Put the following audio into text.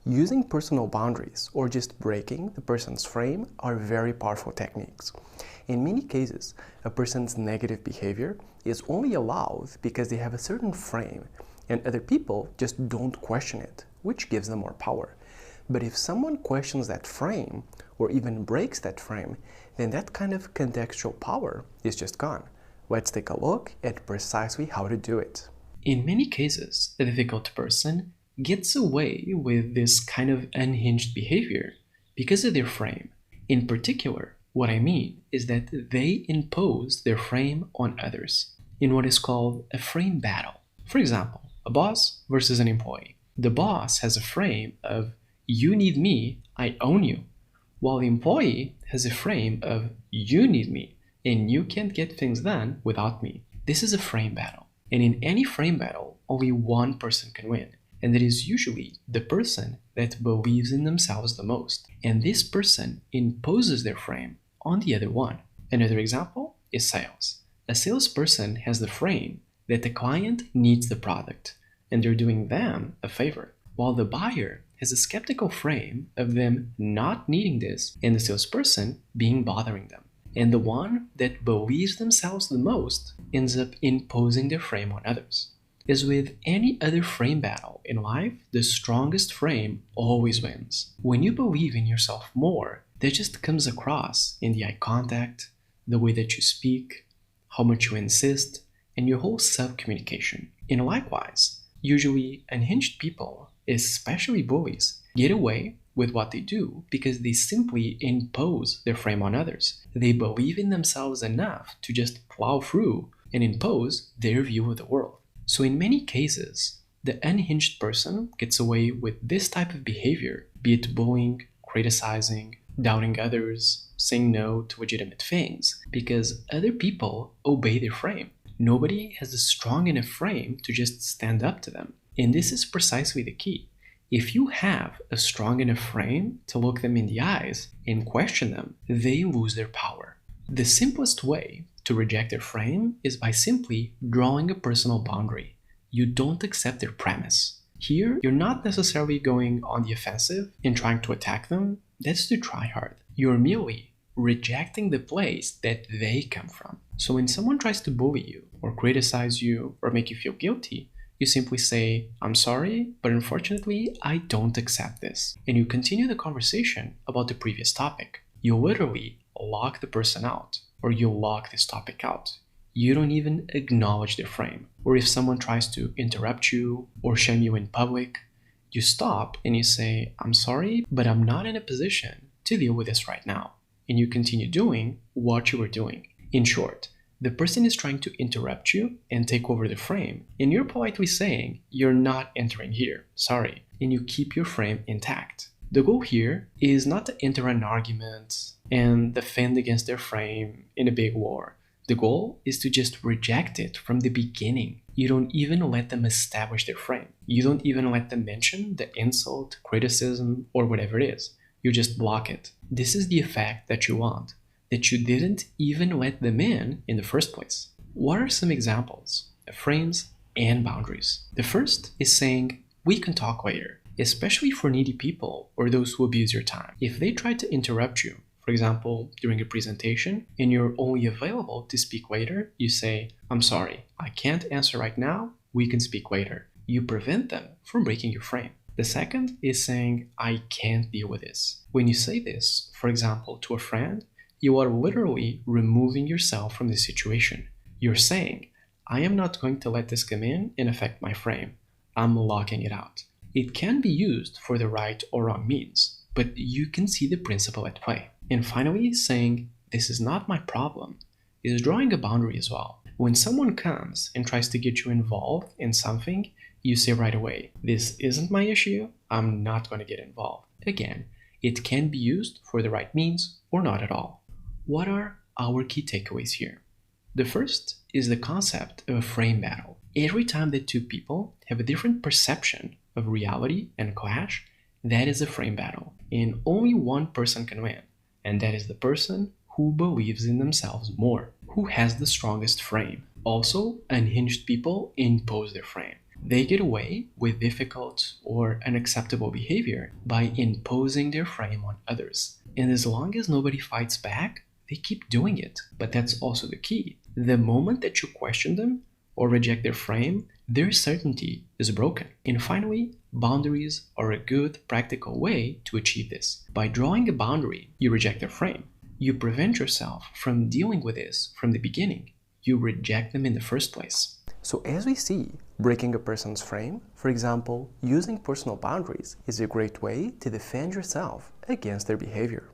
Using personal boundaries or just breaking the person's frame are very powerful techniques. In many cases, a person's negative behavior is only allowed because they have a certain frame and other people just don't question it, which gives them more power. But if someone questions that frame or even breaks that frame, then that kind of contextual power is just gone. Let's take a look at precisely how to do it. In many cases, a difficult person gets away with this kind of unhinged behavior because of their frame. In particular, what I mean is that they impose their frame on others in what is called a frame battle. For example, a boss versus an employee. The boss has a frame of "you need me, I own you," while the employee has a frame of "you need me, and you can't get things done without me." This is a frame battle. And in any frame battle, only one person can win. And that is usually the person that believes in themselves the most. And this person imposes their frame on the other one. Another example is sales. A salesperson has the frame that the client needs the product, and they're doing them a favor, while the buyer has a skeptical frame of them not needing this and the salesperson being bothering them. And the one that believes themselves the most ends up imposing their frame on others. As with any other frame battle in life, the strongest frame always wins. When you believe in yourself more, that just comes across in the eye contact, the way that you speak, how much you insist, and your whole self-communication. And likewise, usually unhinged people, especially bullies, get away with what they do because they simply impose their frame on others. They believe in themselves enough to just plow through and impose their view of the world. So in many cases, the unhinged person gets away with this type of behavior, be it bullying, criticizing, doubting others, saying no to legitimate things, because other people obey their frame. Nobody has a strong enough frame to just stand up to them. And this is precisely the key. If you have a strong enough frame to look them in the eyes and question them, they lose their power. The simplest way to reject their frame is by simply drawing a personal boundary. You don't accept their premise. Here, you're not necessarily going on the offensive and trying to attack them. That's to try hard. You're merely rejecting the place that they come from. So when someone tries to bully you or criticize you or make you feel guilty, you simply say, "I'm sorry, but unfortunately, I don't accept this." And you continue the conversation about the previous topic. You literally lock the person out, or you lock this topic out. You don't even acknowledge their frame. Or if someone tries to interrupt you or shame you in public, you stop and you say, "I'm sorry, but I'm not in a position to deal with this right now." And you continue doing what you were doing. In short, the person is trying to interrupt you and take over the frame, and you're politely saying, "You're not entering here, sorry," and you keep your frame intact. The goal here is not to enter an argument and defend against their frame in a big war. The goal is to just reject it from the beginning. You don't even let them establish their frame. You don't even let them mention the insult, criticism, or whatever it is. You just block it. This is the effect that you want, that you didn't even let them in the first place. What are some examples of frames and boundaries? The first is saying, "We can talk later," especially for needy people or those who abuse your time. If they try to interrupt you, for example, during a presentation, and you're only available to speak later, you say, "I'm sorry, I can't answer right now, we can speak later." You prevent them from breaking your frame. The second is saying, "I can't deal with this." When you say this, for example, to a friend, you are literally removing yourself from the situation. You're saying, "I am not going to let this come in and affect my frame. I'm locking it out." It can be used for the right or wrong means, but you can see the principle at play. And finally, saying, "This is not my problem," is drawing a boundary as well. When someone comes and tries to get you involved in something, you say right away, "This isn't my issue, I'm not going to get involved." Again, it can be used for the right means or not at all. What are our key takeaways here? The first is the concept of a frame battle. Every time that two people have a different perception of reality and clash, that is a frame battle. And only one person can win, and that is the person who believes in themselves more, who has the strongest frame. Also, unhinged people impose their frame. They get away with difficult or unacceptable behavior by imposing their frame on others. And as long as nobody fights back, they keep doing it. But that's also the key. The moment that you question them or reject their frame, their certainty is broken. And finally, boundaries are a good practical way to achieve this. By drawing a boundary, you reject their frame. You prevent yourself from dealing with this from the beginning. You reject them in the first place. So as we see, breaking a person's frame, for example, using personal boundaries, is a great way to defend yourself against their behavior.